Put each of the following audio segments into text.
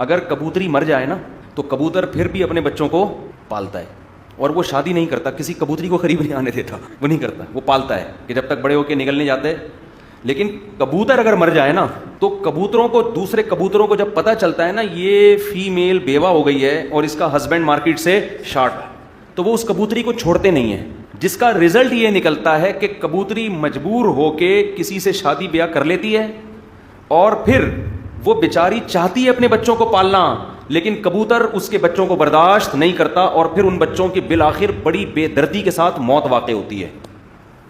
اگر کبوتری مر جائے نا تو کبوتر پھر بھی اپنے بچوں کو پالتا ہے, اور وہ شادی نہیں کرتا, کسی کبوتری کو قریب نہیں آنے دیتا, وہ نہیں کرتا, وہ پالتا ہے کہ جب تک بڑے ہو کے نکلنے جاتے. لیکن کبوتر اگر مر جائے نا تو کبوتروں کو, دوسرے کبوتروں کو جب پتہ چلتا ہے نا یہ فیمیل بیوہ ہو گئی ہے اور اس کا ہسبینڈ مارکیٹ سے شارٹ, تو وہ اس کبوتری کو چھوڑتے نہیں ہیں, جس کا رزلٹ یہ نکلتا ہے کہ کبوتری مجبور ہو کے کسی سے شادی بیاہ کر لیتی ہے, اور پھر وہ بیچاری چاہتی ہے اپنے بچوں کو پالنا, لیکن کبوتر اس کے بچوں کو برداشت نہیں کرتا, اور پھر ان بچوں کی بالآخر بڑی بے دردی کے ساتھ موت واقع ہوتی ہے.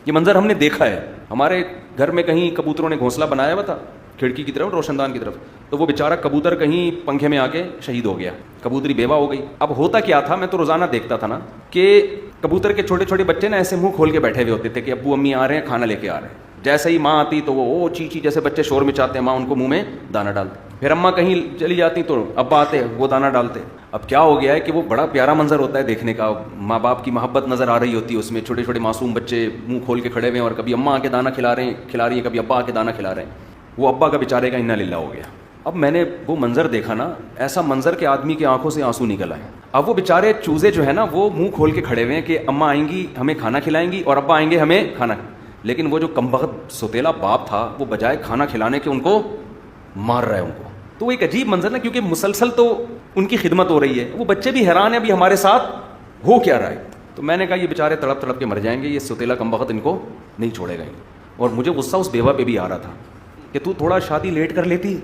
یہ منظر ہم نے دیکھا ہے. ہمارے گھر میں کہیں کبوتروں نے گھونسلہ بنایا ہوا تھا کھڑکی کی طرف, روشن دان کی طرف, تو وہ بیچارہ کبوتر کہیں پنکھے میں آ کے شہید ہو گیا, کبوتری بیوہ ہو گئی. اب ہوتا کیا تھا, میں تو روزانہ دیکھتا تھا نا کہ کبوتر کے چھوٹے چھوٹے بچے نا ایسے منہ کھول کے بیٹھے ہوئے ہوتے تھے کہ ابو امی آ رہے ہیں, کھانا لے کے آ رہے ہیں. جیسے ہی ماں آتی تو وہ چیچی جیسے بچے شور مچاتے ہیں, ماں ان کو منہ میں دانا ڈالتے. پھر اماں کہیں چلی جاتی تو ابا آتے, وہ دانا ڈالتے. اب کیا ہو گیا ہے کہ وہ بڑا پیارا منظر ہوتا ہے دیکھنے کا, ماں باپ کی محبت نظر آ رہی ہوتی ہے اس میں, چھوٹے چھوٹے معصوم بچے منہ کھول کے کھڑے ہوئے ہیں, اور کبھی اماں آ کے دانا کھلا رہی ہیں, کبھی ابا آ کے دانا کھلا رہے ہیں. وہ ابا کا بیچارے کا انا للہ ہو گیا. اب میں نے وہ منظر دیکھا نا, ایسا منظر کہ آدمی کی آنکھوں سے آنسو نکل آئے. اب وہ بیچارے چوزے جو ہے نا وہ منہ کھول کے کھڑے ہوئے ہیں کہ اماں آئیں گی ہمیں کھانا کھلائیں گی, اور ابا آئیں گے ہمیں کھانا, لیکن وہ جو کمبخت ستیلا باپ تھا وہ بجائے کھانا کھلانے کے ان کو مار رہا ہے ان کو. تو وہ ایک عجیب منظر نا, کیونکہ مسلسل تو ان کی خدمت ہو رہی ہے, وہ بچے بھی حیران ہیں ابھی ہمارے ساتھ ہو کیا رہا ہے. تو میں نے کہا یہ بیچارے تڑپ تڑپ کے مر جائیں گے, یہ ستیلا کمبخت ان کو نہیں چھوڑے گا. اور مجھے غصہ اس بیوہ پہ بھی آ رہا تھا کہ تو تھوڑا شادی لیٹ کر لیتی,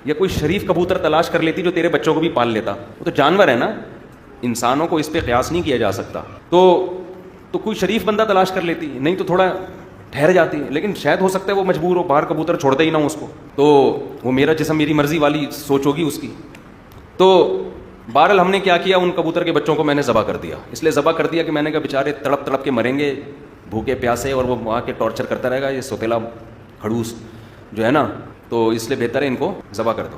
یا کوئی شریف کبوتر تلاش کر لیتی جو تیرے بچوں کو بھی پال لیتا. وہ تو جانور ہے نا, انسانوں کو اس پہ قیاس نہیں کیا جا سکتا. تو کوئی شریف بندہ تلاش کر لیتی, نہیں تو تھوڑا ٹھہر جاتی ہے. لیکن شاید ہو سکتا ہے وہ مجبور ہو, باہر کبوتر چھوڑتے ہی نہ ہوں اس کو, تو وہ میرا جسم میری مرضی والی سوچ ہوگی اس کی. تو بہرحال ہم نے کیا کیا, ان کبوتر کے بچوں کو میں نے ذبح کر دیا. اس لیے ذبح کر دیا کہ میں نے کہا بیچارے تڑپ تڑپ کے مریں گے بھوکے پیاسے, اور وہ وہاں کے ٹارچر کرتا رہے گا یہ سوتیلا کھڑوس جو ہے نا, تو اس لیے بہتر ہے ان کو ذبح کر دو.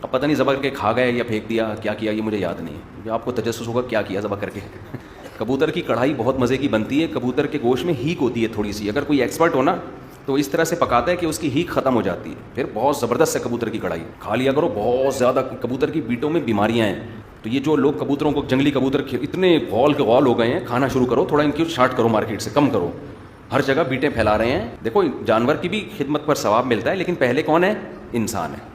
اب پتہ نہیں ذبح کر کے کھا گئے یا پھینک دیا, کیا کیا یہ مجھے یاد نہیں ہے. آپ کو تجسس ہوگا کیا کیا ذبح کر کے. کبوتر کی کڑھائی بہت مزے کی بنتی ہے, کبوتر کے گوشت میں ہیک ہوتی ہے تھوڑی سی, اگر کوئی ایکسپرٹ ہو نا تو اس طرح سے پکاتا ہے کہ اس کی ہیک ختم ہو جاتی ہے. پھر بہت زبردست ہے کبوتر کی کڑھائی, کھا لیا کرو. بہت زیادہ کبوتر کی بیٹوں میں بیماریاں ہیں, تو یہ جو لوگ کبوتروں کو, جنگلی کبوتر اتنے غول کے غول ہو گئے ہیں, کھانا شروع کرو, تھوڑا ان کی شارٹ کرو, مارکیٹ سے کم کرو. ہر جگہ بیٹیں پھیلا رہے ہیں. دیکھو جانور کی بھی خدمت پر ثواب ملتا ہے, لیکن پہلے کون ہے؟ انسان ہے.